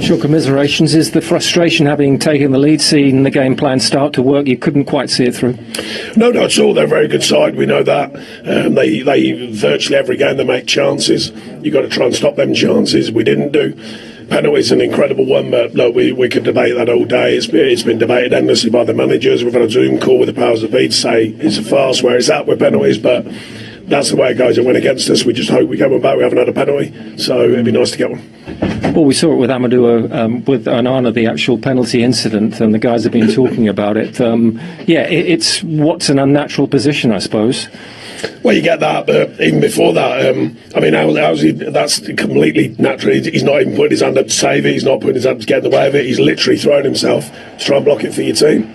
Sure, commiserations. Is the frustration having taken the lead, seeing the game plan start to work, you couldn't quite see it through? No, not at all. They're a very good side. We know that. They virtually every game they make chances. You've got to try and stop them chances. We didn't do. Penalty's an incredible one, but look, we could debate that all day. It's been debated endlessly by the managers. We've had a Zoom call with the powers that be to say it's a farce where it's at with penalties, but that's the way it goes. It went against us. We just hope we get one back. We haven't had a penalty, so it'd be nice to get one. Well, we saw it with Amadou, with Onana, the actual penalty incident, and the guys have been talking about it. It's what's an unnatural position, I suppose. Well, you get that, but even before that, that's completely natural. He's not even putting his hand up to save it. He's not putting his hand to get in the way of it. He's literally thrown himself to try and block it for your team.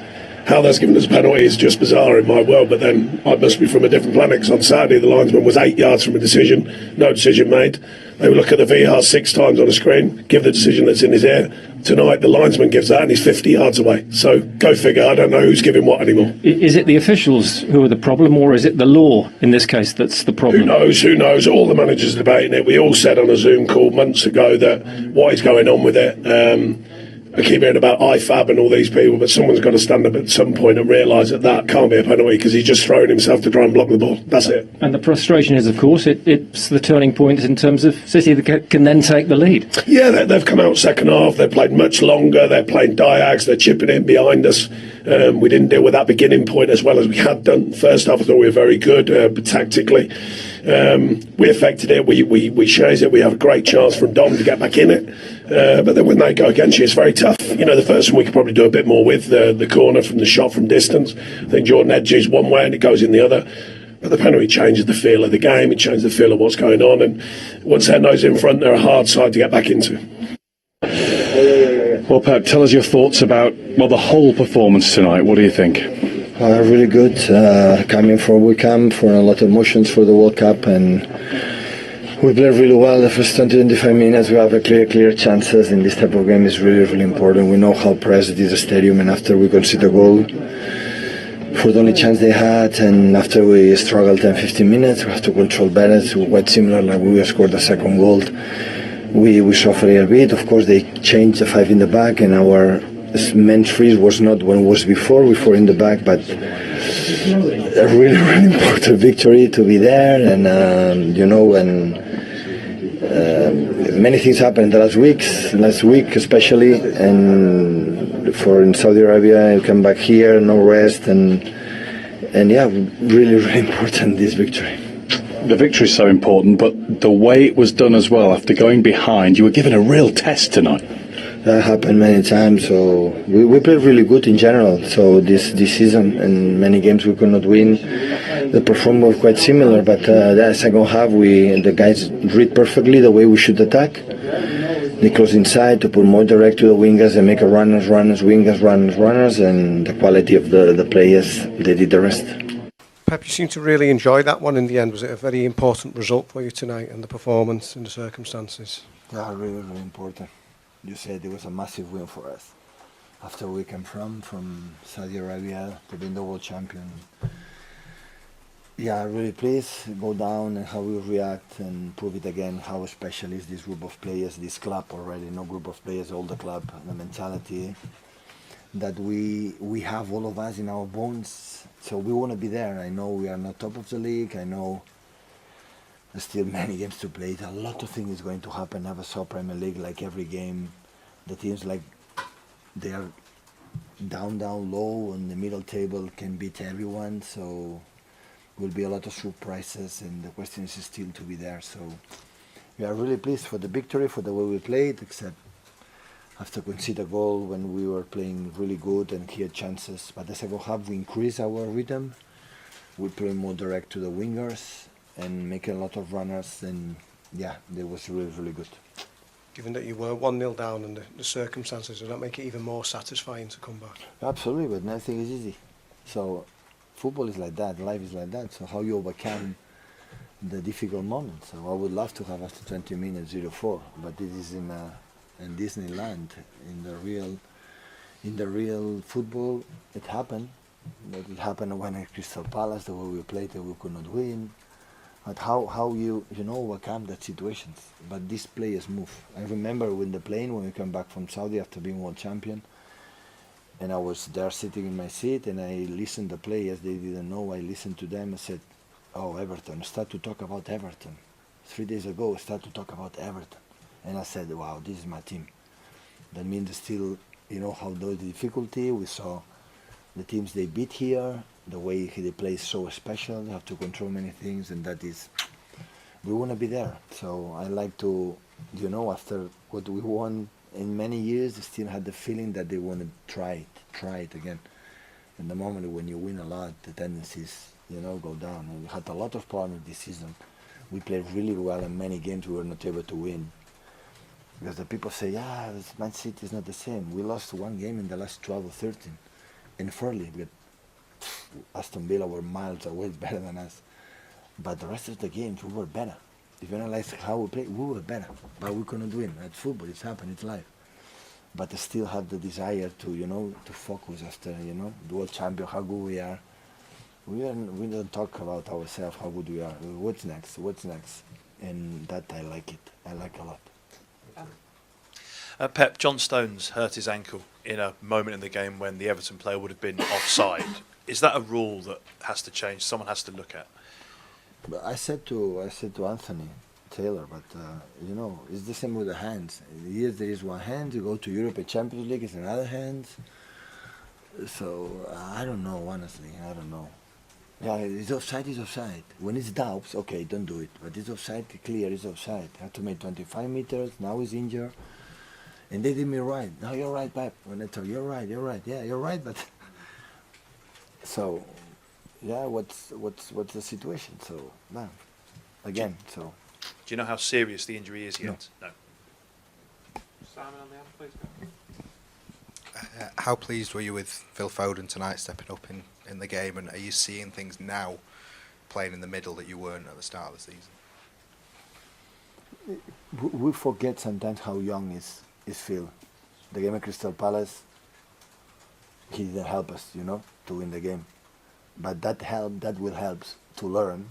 How that's given us a penalty is just bizarre in my world, but then I must be from a different planet, because on Saturday the linesman was 8 yards from a decision, no decision made. They would look at the VAR 6 times on a screen, give the decision that's in his ear. Tonight the linesman gives that and he's 50 yards away. So go figure, I don't know who's giving what anymore. Is it the officials who are the problem, or is it the law in this case that's the problem? Who knows? All the managers are debating it. We all said on a Zoom call months ago that what is going on with it. I keep hearing about IFAB and all these people, but someone's got to stand up at some point and realise that can't be a penalty, because he's just throwing himself to try and block the ball. That's it. And the frustration is, of course, it's the turning point in terms of City that can then take the lead. Yeah, they've come out second half. They've played much longer. They're playing diags. They're chipping in behind us. We didn't deal with that beginning point as well as we had done. First half, I thought we were very good, but tactically. We affected it. We chased it. We have a great chance from Dom to get back in it. But then when they go against you, it's very tough. The first one we could probably do a bit more with, the corner from the shot from distance. I think Jordan edges one way and it goes in the other. But the penalty changes the feel of the game. It changes the feel of what's going on. And once their nose in front, they're a hard side to get back into. Well, Pep, tell us your thoughts about the whole performance tonight. What do you think? Really good. Coming from Wickham for a lot of emotions for the World Cup, and we played really well the first 20-25 minutes. We have a clear chances in this type of game. Is really important. We know how pressed it is the stadium, and after we concede a goal for the only chance they had, and after we struggled 10-15 minutes, we have to control better. It's quite similar like we scored the second goal. We suffered a bit. Of course, they changed the 5 in the back, and our main freeze was not when it was before in the back, but a really important victory to be there. And many things happened the last week especially, and for in Saudi Arabia, you come back here, no rest, and really important, this victory. The victory is so important, but the way it was done as well, after going behind, you were given a real test tonight. That happened many times, so we played really good in general. So this season, and many games we could not win. The performance was quite similar, but the second half, the guys read perfectly the way we should attack. They close inside to put more direct to the wingers and make a runners, wingers, runners, and the quality of the players, they did the rest. Pep, you seem to really enjoy that one in the end. Was it a very important result for you tonight, and the performance and the circumstances? Yeah, really important. You said it was a massive win for us. After we came from Saudi Arabia to being the world champion. Yeah, really pleased. Go down and how we react and prove it again how special is this group of players, this club already, no group of players, all the club, the mentality that we have all of us in our bones. So we want to be there. I know we are not top of the league. I know there's still many games to play. A lot of things is going to happen. Never saw Premier League like every game. The teams they are down, low on the middle table can beat everyone. So will be a lot of surprises, and the question is still to be there. So we are really pleased for the victory, for the way we played, except after conceding a goal when we were playing really good and he had chances. But the second half we increased our rhythm. We play more direct to the wingers and making a lot of runners, and that was really good. Given that you were 1-0 down and the circumstances, does that make it even more satisfying to come back? Absolutely, but nothing is easy. So football is like that, life is like that. So how you overcome the difficult moments. So I would love to have after 20 minutes 0-4, but this is in Disneyland. In the real football, it happened. It happened when at Crystal Palace, the way we played, we could not win. But how you overcome that situations. But these players move. I remember when we came back from Saudi after being world champion, and I was there sitting in my seat, and I listened to the players. They didn't know. I listened to them and said, "Oh, Everton." Start to talk about Everton. 3 days ago, start to talk about Everton, and I said, "Wow, this is my team." That means still, how the difficulty. We saw the teams they beat here. The way they play is so special. They have to control many things, and that is, we want to be there. So I like to, after what we won in many years, I still had the feeling that they want to try it again. And the moment when you win a lot, the tendencies, go down. And we had a lot of problems this season. We played really well, and many games we were not able to win. Because the people say, Man City is not the same. We lost one game in the last 12 or 13. And fairly, Aston Villa were miles away better than us. But the rest of the games, we were better. If you analyze how we played, we were better. But we couldn't win. It's football, it's happened, it's life. But I still have the desire to, to focus after, the world champion, how good we are. We don't talk about ourselves, how good we are. What's next? And that I like it. I like a lot. Pep, John Stones hurt his ankle in a moment in the game when the Everton player would have been offside. Is that a rule that has to change? Someone has to look at. But I said to Anthony Taylor, but it's the same with the hands. Here there is one hand. You go to Europe, Champions League, it's another hand. So I don't know, honestly. I don't know. Yeah, it's offside. Is offside. When it's doubts, okay, don't do it. But it's offside, clear. It's offside. Have to make 25 meters. Now he's injured. And they did me right. No, you're right, Pep. When I tell you're right. Yeah, you're right, but so yeah, what's the situation? So no, again. So do you know how serious the injury is yet? No. Simon on the end, please. How pleased were you with Phil Foden tonight stepping up in the game, and are you seeing things now playing in the middle that you weren't at the start of the season? We forget sometimes how young is Phil. The game at Crystal Palace, he didn't help us, to win the game. But that will help to learn.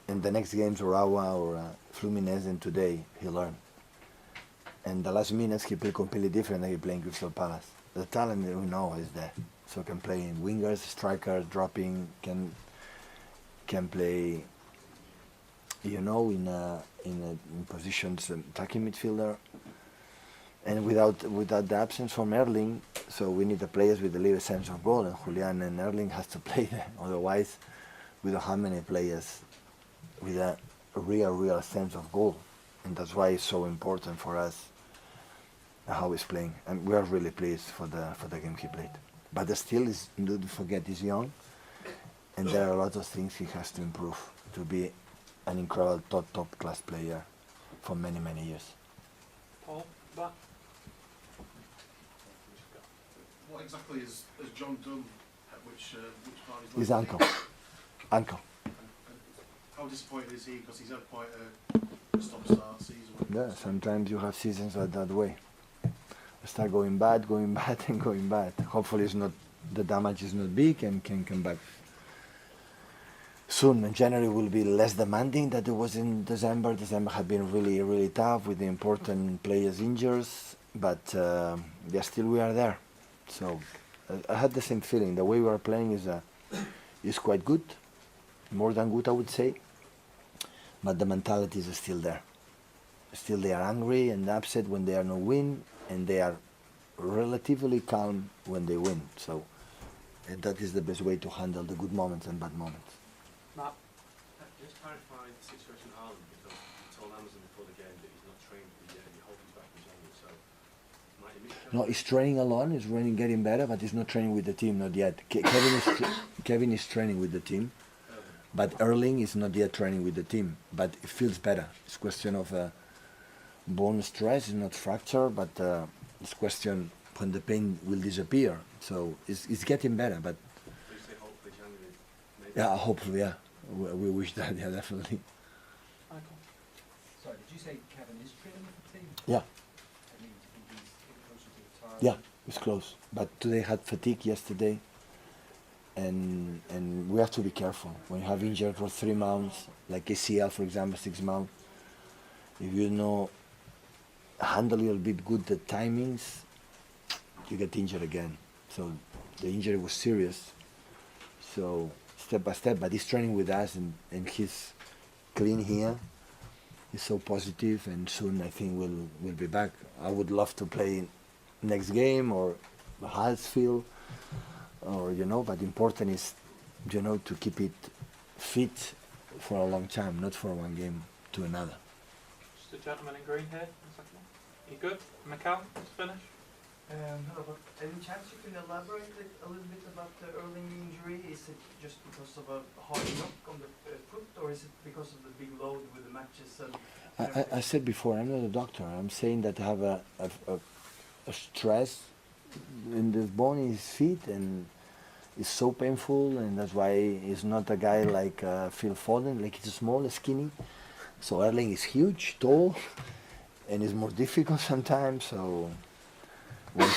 In the next games, Urawa or Fluminense, and today, he learned. And the last minutes, he played completely different than he played in Crystal Palace. The talent we know is there. So can play in wingers, striker, dropping, can play, in positions, attacking midfielder. And without the absence from Erling, so we need the players with a little sense of goal, and Julian and Erling has to play there. Otherwise, we don't have many players with a real sense of goal, and that's why it's so important for us how he's playing. And we are really pleased for the game he played. But still, don't forget, he's young, and there are a lot of things he has to improve to be an incredible top class player for many years. Paul, back. What exactly has John done at which part His ankle. Ankle. How disappointed is he? Because he's had quite a stop-start season. Yeah, sometimes you have seasons like that way. Start going bad, and going bad. Hopefully the damage is not big and can come back soon. And January will be less demanding than it was in December. December had been really tough with the important players injured, but still we are there. So I had the same feeling. The way we are playing is quite good, more than good, I would say. But the mentality is still there. Still, they are angry and upset when they are not win, and they are relatively calm when they win. So, and that is the best way to handle the good moments and bad moments. Matt. Just clarify the situation at Haaland, because you told Amazon before the game that he's not trained with the you hope he's back in January, so might he miss? No, he's training alone. He's running, getting better, but he's not training with the team, not yet. Kevin is training with the team, but Erling is not yet training with the team. But it feels better. It's a question of bone stress. It's not fracture, but it's a question when the pain will disappear. So it's getting better. But So you say hopefully January, maybe? yeah, hopefully, yeah. We wish that, yeah, definitely. Michael. Sorry, did you say Kevin is training with the team? Yeah. I mean, do you think he's getting closer to the time? Yeah, it's close. But today had fatigue yesterday. and we have to be careful when you have injured for 3 months, like ACL for example, 6 months. If you know handle a little bit good the timings, you get injured again. So the injury was serious. So step by step, but he's training with us and he's clean here. He's so positive, and soon I think we'll be back. I would love to play next game or Huddersfield, or but important is to keep it fit for a long time, not for one game to another. Just the gentleman in green here. You good? Mikel, to finish? Hello, but any chance you can elaborate a little bit about the Erling injury? Is it just because of a hard knock on the foot, or is it because of the big load with the matches? And I said before, I'm not a doctor. I'm saying that I have a stress in the bone in his feet, and it's so painful, and that's why he's not a guy like Phil Foden, like he's small, skinny. So Erling is huge, tall, and it's more difficult sometimes. So when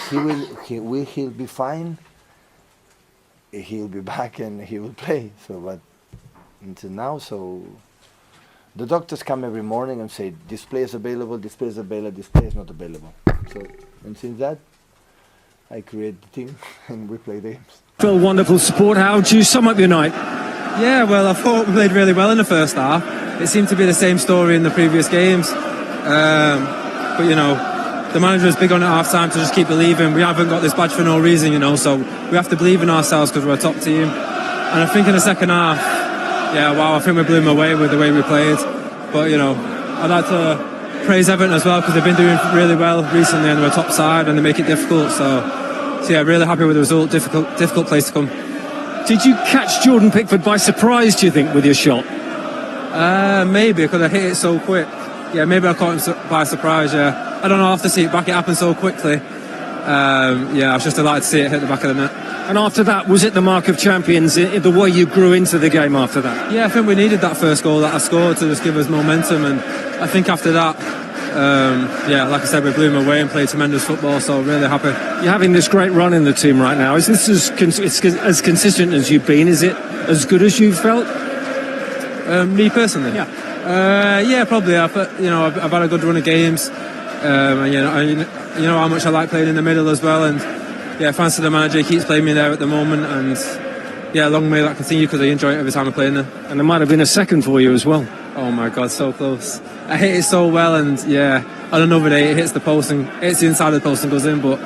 he'll be fine, he'll be back and he will play. So, but until now, so the doctors come every morning and say this player is available, this player is available, this player is not available. So, and since that, I create the team and we play the games. Phil, wonderful support. How would you sum up your night? Yeah, well, I thought we played really well in the first half. It seemed to be the same story in the previous games. But the manager is big on at half-time to just keep believing. We haven't got this badge for no reason, so we have to believe in ourselves because we're a top team. And I think in the second half, I think we blew them away with the way we played. But, I'd like to praise Everton as well because they've been doing really well recently and they're a top side and they make it difficult. So really happy with the result. Difficult place to come. Did you catch Jordan Pickford by surprise, do you think, with your shot? Maybe, because I hit it so quick. Yeah, maybe I caught him by surprise, I don't know, I'll have to see it back. It happened so quickly. I was just delighted to see it hit the back of the net. And after that, was it the mark of champions, the way you grew into the game after that? Yeah, I think we needed that first goal that I scored to just give us momentum. And I think after that, like I said, we blew them away and played tremendous football, so really happy. You're having this great run in the team right now. Is this as consistent as you've been? Is it as good as you've felt? Me personally? Yeah. Probably. I've had a good run of games. You know how much I like playing in the middle as well, and thanks to the manager, he keeps playing me there at the moment, and long may that continue because I enjoy it every time I play in there. And there might have been a second for you as well. Oh my God, so close. I hit it so well, and on another day it hits the post and hits the inside of the post and goes in, but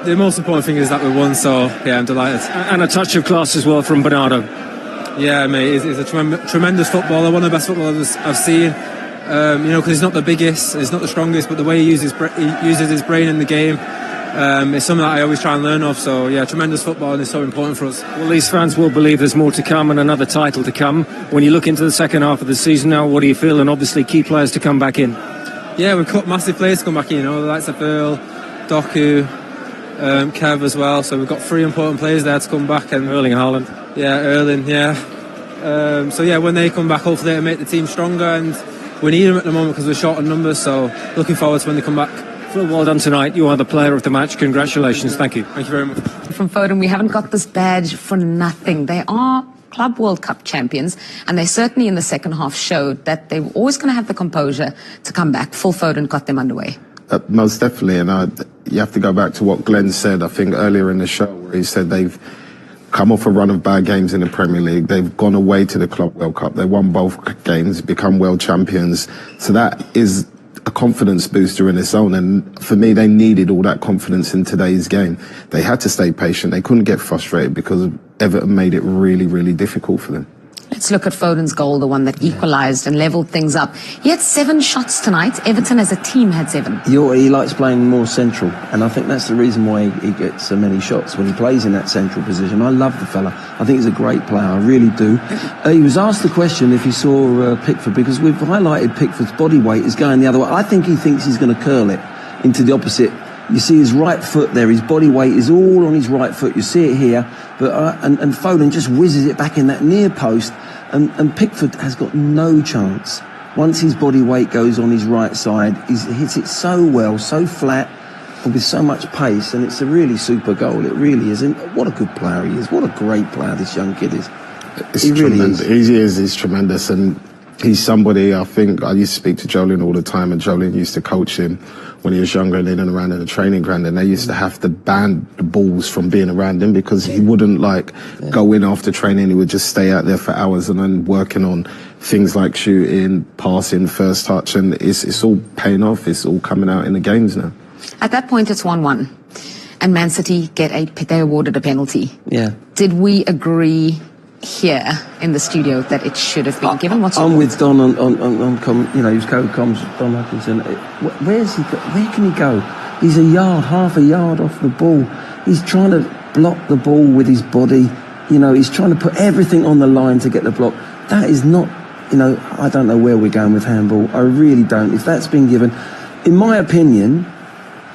the most important thing is that we won, so I'm delighted. And a touch of class as well from Bernardo. Yeah, mate, he's a tremendous footballer, one of the best footballers I've seen. Because he's not the biggest, he's not the strongest, but the way he uses his brain in the game is something that I always try and learn of. So tremendous football, and it's so important for us. Well, these fans will believe there's more to come and another title to come. When you look into the second half of the season now, what do you feel? And obviously key players to come back in. Yeah, we've got massive players to come back in. The likes of Earl, Doku, Kev as well. So we've got 3 important players there to come back. And Erling Haaland. Yeah, Erling. Yeah. When they come back, hopefully it'll make the team stronger, and we need them at the moment because we're short on numbers, so looking forward to when they come back. Phil, well done tonight. You are the player of the match. Congratulations. Thank you. Thank you very much. From Foden, we haven't got this badge for nothing. They are Club World Cup champions, and they certainly in the second half showed that they were always going to have the composure to come back. Phil Foden got them underway. Most definitely, and you have to go back to what Glenn said, I think, earlier in the show, where he said they've come off a run of bad games in the Premier League. They've gone away to the Club World Cup. They won both games, become world champions. So that is a confidence booster in its own. And for me, they needed all that confidence in today's game. They had to stay patient. They couldn't get frustrated because Everton made it really, really difficult for them. Let's look at Foden's goal, the one that equalised and levelled things up. He had 7 shots tonight. Everton as a team had 7. He likes playing more central, and I think that's the reason why he gets so many shots when he plays in that central position. I love the fella. I think he's a great player. I really do. He was asked the question if he saw Pickford, because we've highlighted Pickford's body weight is going the other way. I think he thinks he's going to curl it into the opposite. You see his right foot there. His body weight is all on his right foot. You see it here, but and Foden just whizzes it back in that near post. And Pickford has got no chance. Once his body weight goes on his right side, he hits it so well, so flat. with so much pace, and it's a really super goal. It really is. And what a good player he is. What a great player this young kid is. He really is. He's tremendous, and he's somebody, I think, I used to speak to Jolien all the time, and Jolien used to coach him when he was younger and in and around in the training ground, and they used to have to ban the balls from being around him because he wouldn't go in after training. He would just stay out there for hours and then working on things like shooting, passing, first touch, and it's all paying off. It's all coming out in the games now. At that point, it's 1-1, and Man City they awarded a penalty. Yeah. Did we agree here in the studio that it should have been given? I'm with Don on his co-coms, Don Hutchinson. Where can he go? He's half a yard off the ball. He's trying to block the ball with his body. He's trying to put everything on the line to get the block. That is not, I don't know where we're going with handball. I really don't. If that's been given, in my opinion,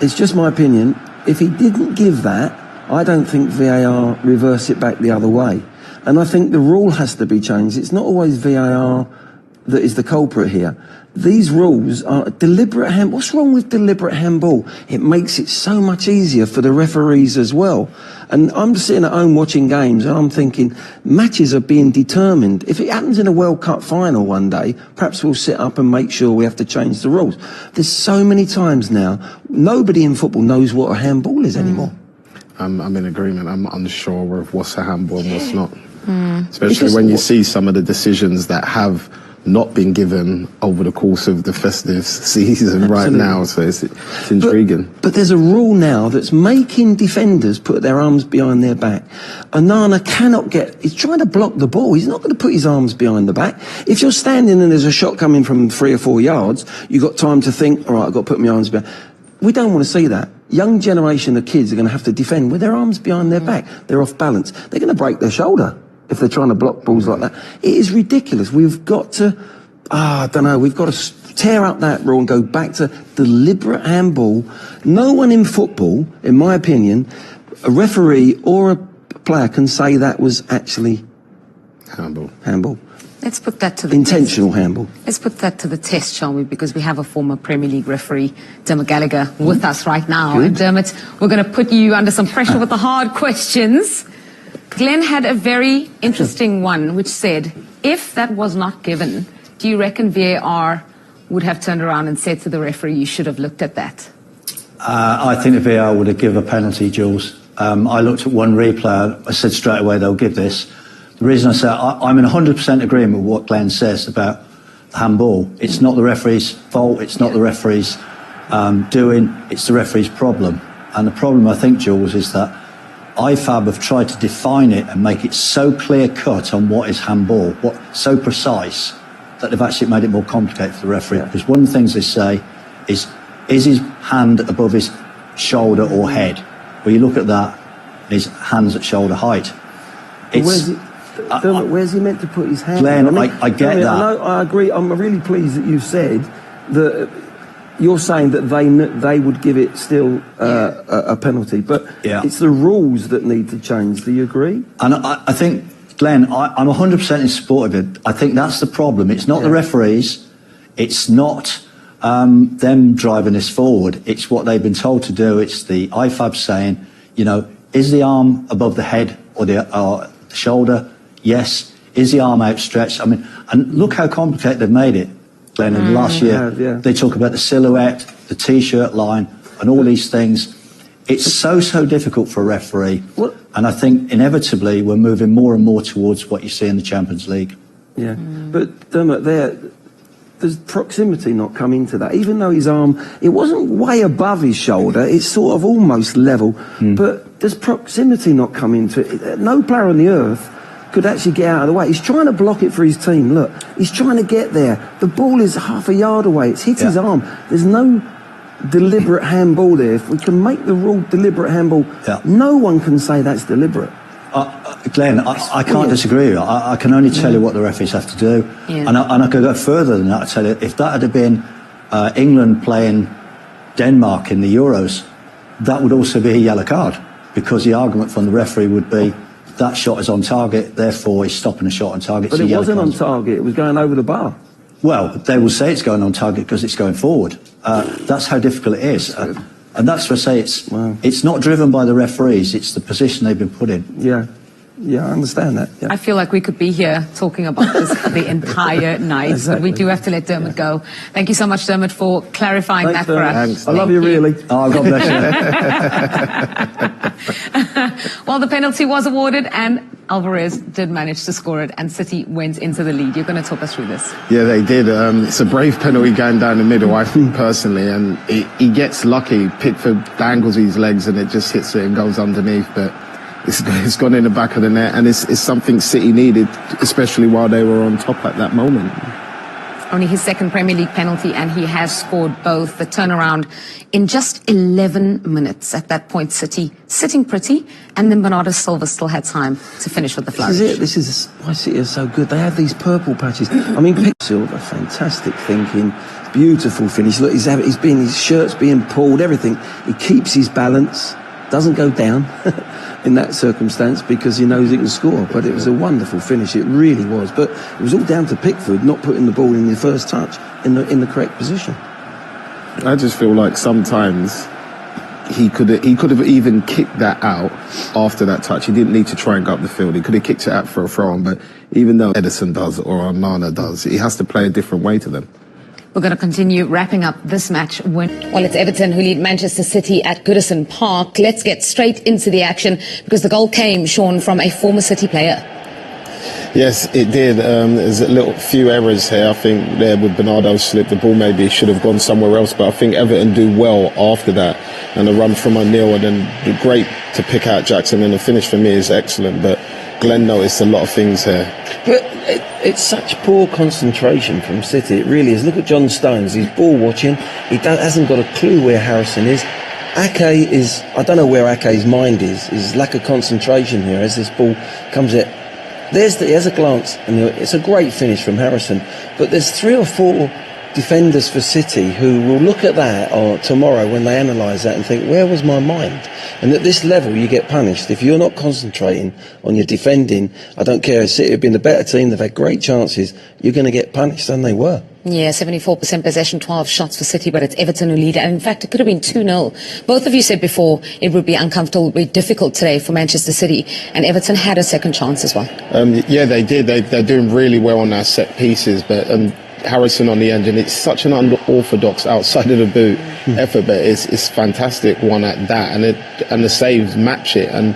it's just my opinion, if he didn't give that, I don't think VAR reverse it back the other way. And I think the rule has to be changed. It's not always VAR that is the culprit here. These rules are deliberate handball. What's wrong with deliberate handball? It makes it so much easier for the referees as well. And I'm sitting at home watching games and I'm thinking, matches are being determined. If it happens in a World Cup final one day, perhaps we'll sit up and make sure we have to change the rules. There's so many times now, nobody in football knows what a handball is anymore. I'm in agreement. I'm unsure of what's a handball and what's not. Especially when you see some of the decisions that have not been given over the course of the festive season right now, so it's intriguing. But there's a rule now that's making defenders put their arms behind their back. Onana cannot he's trying to block the ball. He's not going to put his arms behind the back. If you're standing and there's a shot coming from 3 or 4 yards, you've got time to think, all right, I've got to put my arms behind. We don't want to see that. Young generation of kids are going to have to defend with their arms behind their back. They're off balance. They're going to break their shoulder if they're trying to block balls like that. It is ridiculous. We've got to, we've got to tear up that rule and go back to deliberate handball. No one in football, in my opinion, a referee or a player can say that was actually handball. Let's put that to the intentional handball. Let's put that to the test, shall we? Because we have a former Premier League referee, Dermot Gallagher, with us right now. Good. And Dermot, we're going to put you under some pressure with the hard questions. Glenn had a very interesting one, which said, if that was not given, do you reckon VAR would have turned around and said to the referee, you should have looked at that? I think the VAR would have given a penalty, Jules. I looked at one replay. I said straight away they'll give this. The reason I say I'm in 100% agreement with what Glenn says about handball. It's not the referee's fault. It's not the referee's doing. It's the referee's problem. And the problem, I think, Jules, is that IFAB have tried to define it and make it so clear-cut on what is handball, so precise, that they've actually made it more complicated for the referee. Because one of the things they say is his hand above his shoulder or head? Well, you look at that, his hand's at shoulder height. Where's he meant to put his hand? Glenn, I get that. I agree. I'm really pleased that you've said that you're saying that they would give it still a penalty, but it's the rules that need to change. Do you agree? And I think, Glenn, I'm 100% in support of it. I think that's the problem. It's not the referees. It's not them driving this forward. It's what they've been told to do. It's the IFAB saying, is the arm above the head or the shoulder? Yes. Is the arm outstretched? I mean, and look how complicated they've made it, Glenn. In the last year, they talk about the silhouette, the T-shirt line, and all these things. It's so difficult for a referee. And I think inevitably we're moving more and more towards what you see in the Champions League. Yeah, but Dermot, there's proximity not come into that. Even though his arm, it wasn't way above his shoulder, it's sort of almost level, but there's proximity not come into it. No player on the earth could actually get out of the way. He's trying to block it for his team. Look, he's trying to get there. The ball is half a yard away. It's hit his arm. There's no deliberate handball there. If we can make the rule deliberate handball, no one can say that's deliberate. Glenn, I can't disagree with you. I can only tell you what the referees have to do. And I could go further than that. I tell you, if that had been England playing Denmark in the Euros, that would also be a yellow card, because the argument from the referee would be that shot is on target, therefore he's stopping a shot on target. But it wasn't on target, it was going over the bar. Well, they will say it's going on target because it's going forward. That's how difficult it is. And that's what I say, it's not driven by the referees, it's the position they've been put in. Yeah. Yeah, I understand that. Yeah. I feel like we could be here talking about this the entire night, but we do have to let Dermot go. Thank you so much, Dermot, for clarifying that for us. Thanks. I love you, really. Oh, God bless you. Well, the penalty was awarded, and Alvarez did manage to score it, and City went into the lead. You're going to talk us through this. Yeah, they did. It's a brave penalty going down the middle, I think, personally, and he gets lucky. Pickford dangles his legs and it just hits it and goes underneath, but it's gone in the back of the net, and it's something City needed, especially while they were on top at that moment. Only his second Premier League penalty, and he has scored both. The turnaround in just 11 minutes. At that point, City sitting pretty, and then Bernardo Silva still had time to finish with the flourish. This is why City are so good. They have these purple patches. I mean, Silva, fantastic thinking, beautiful finish. Look, his shirt's being pulled, everything. He keeps his balance, doesn't go down in that circumstance because he knows he can score. But it was a wonderful finish, it really was. But it was all down to Pickford not putting the ball in the first touch in the correct position. I just feel like sometimes he could have even kicked that out after that touch. He didn't need to try and go up the field. He could have kicked it out for a throw-on, but even though Ederson does or Onana does, he has to play a different way to them. We're going to continue wrapping up this match. Well, it's Everton who lead Manchester City at Goodison Park. Let's get straight into the action because the goal came, Sean, from a former City player. Yes, it did. There's a few errors here. I think there with Bernardo's slip, the ball maybe should have gone somewhere else, but I think Everton do well after that. And the run from O'Neill, and then great to pick out Jackson, and the finish for me is excellent. But Glenn noticed a lot of things here. But it's such poor concentration from City. It really is. Look at John Stones. He's ball watching. He hasn't got a clue where Harrison is. Ake is. I don't know where Ake's mind is. His lack of concentration here as this ball comes at. There's a glance, and it's a great finish from Harrison. But there's 3 or 4 defenders for City who will look at that tomorrow when they analyse that and think, where was my mind? And at this level you get punished. If you're not concentrating on your defending, I don't care if City have been the better team, they've had great chances, you're going to get punished, and they were. Yeah, 74% possession, 12 shots for City, but it's Everton who lead. And in fact, it could have been 2-0. Both of you said before it would be uncomfortable, it would be difficult today for Manchester City, and Everton had a second chance as well. Yeah, they did. They're doing really well on their set pieces, but Harrison on the end, and it's such an unorthodox outside of the boot effort, but it's fantastic one at that, and the saves match it. And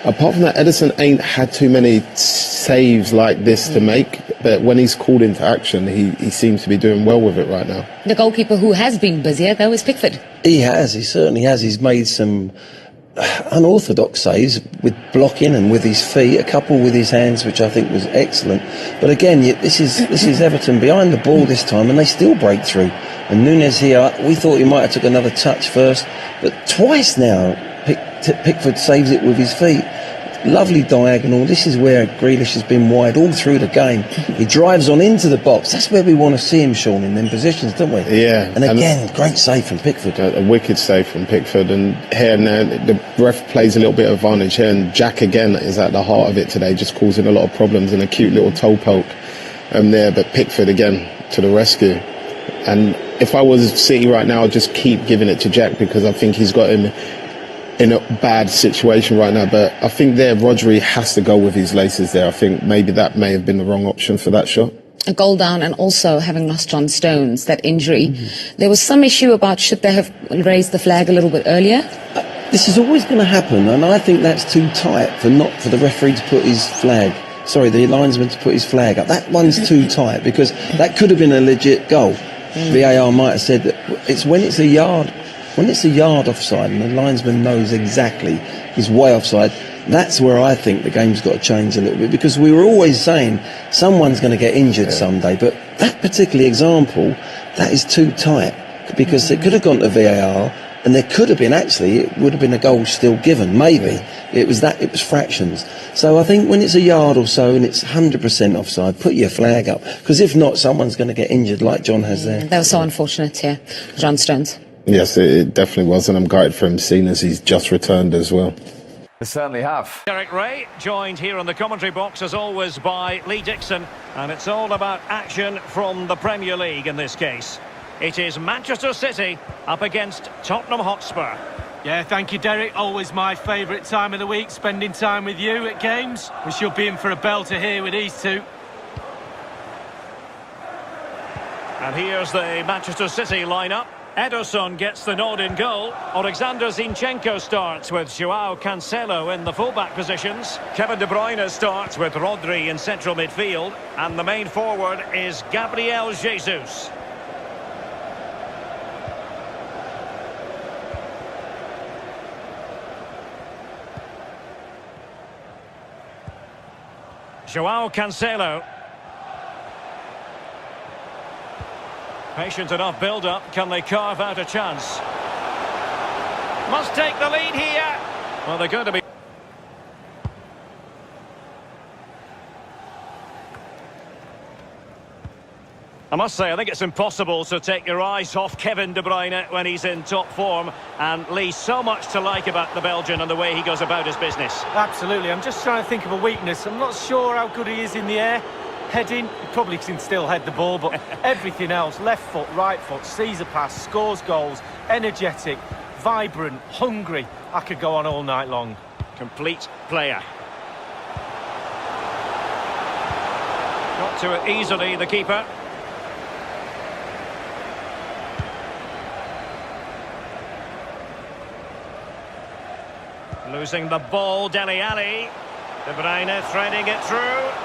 apart from that, Ederson ain't had too many saves like this to make, but when he's called into action, he seems to be doing well with it right now. The goalkeeper who has been busier, though, is Pickford. He certainly has. He's made some unorthodox saves with blocking and with his feet, a couple with his hands, which I think was excellent. But again, this is Everton behind the ball this time, and they still break through. And Núñez here, we thought he might have took another touch first, but twice now Pickford saves it with his feet. Lovely diagonal. This is where Grealish has been wide all through the game. He drives on into the box. That's where we want to see him, Sean, in them positions, don't we? Yeah. And again, great save from Pickford. A wicked save from Pickford. And here now, the ref plays a little bit of advantage here, and Jack again is at the heart of it today, just causing a lot of problems, and a cute little toe poke there. But Pickford again to the rescue. And if I was City right now, I'd just keep giving it to Jack, because I think he's got him in a bad situation right now. But I think there Rodri has to go with his laces there. I think maybe that may have been the wrong option for that shot. A goal down, and also having lost John Stones, that injury. There was some issue about should they have raised the flag a little bit earlier? This is always going to happen, and I think that's too tight for the referee to put his flag. Sorry, the linesman to put his flag up. That one's too tight, because that could have been a legit goal. VAR might have said that it's when it's a yard. When it's a yard offside and the linesman knows exactly he's way offside, that's where I think the game's got to change a little bit, because we were always saying someone's going to get injured someday, but that particular example, that is too tight, because it could have gone to VAR and there could have been, actually, it would have been a goal still given, maybe. It was fractions. So I think when it's a yard or so and it's 100% offside, put your flag up, because if not, someone's going to get injured like John has there. That was so unfortunate here, John Stones. Yes, it definitely was, and I'm gutted for him, seeing as he's just returned as well. They certainly have. Eric Ray, joined here in the commentary box as always by Lee Dixon, and it's all about action from the Premier League in this case. It is Manchester City up against Tottenham Hotspur. Yeah, thank you, Derek. Always my favourite time of the week, spending time with you at games. We should be in for a belter here with these two. And here's the Manchester City lineup. Ederson gets the nod in goal. Alexander Zinchenko starts with Joao Cancelo in the fullback positions. Kevin De Bruyne starts with Rodri in central midfield. And the main forward is Gabriel Jesus. Joao Cancelo. Patient enough build-up. Can they carve out a chance? Must take the lead here. Well, they're going to be... I must say, I think it's impossible to take your eyes off Kevin De Bruyne when he's in top form. And Lee, so much to like about the Belgian and the way he goes about his business. Absolutely. I'm just trying to think of a weakness. I'm not sure how good he is in the air. Heading, he probably can still head the ball, but everything else, left foot, right foot, sees a pass, scores goals, energetic, vibrant, hungry. I could go on all night long. Complete player. Got to it easily, the keeper. Losing the ball, Dele Alli. De Bruyne threading it through.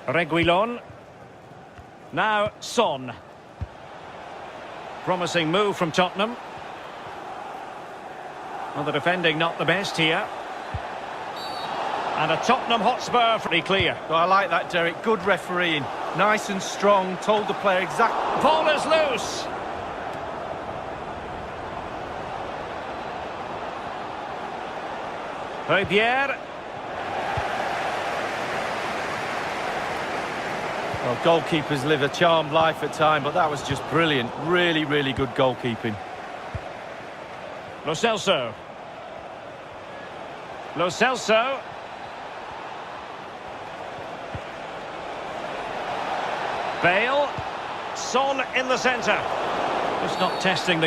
Reguilon. Now Son. Promising move from Tottenham. Well, the defending not the best here. And a Tottenham Hotspur pretty clear. Well, I like that, Derek. Good refereeing. Nice and strong. Told the player exactly. Ball is loose. MRBEAR. Well, goalkeepers live a charmed life at times, but that was just brilliant. Really, really good goalkeeping. Lo Celso. Lo Celso. Bale. Son in the centre. Just not testing the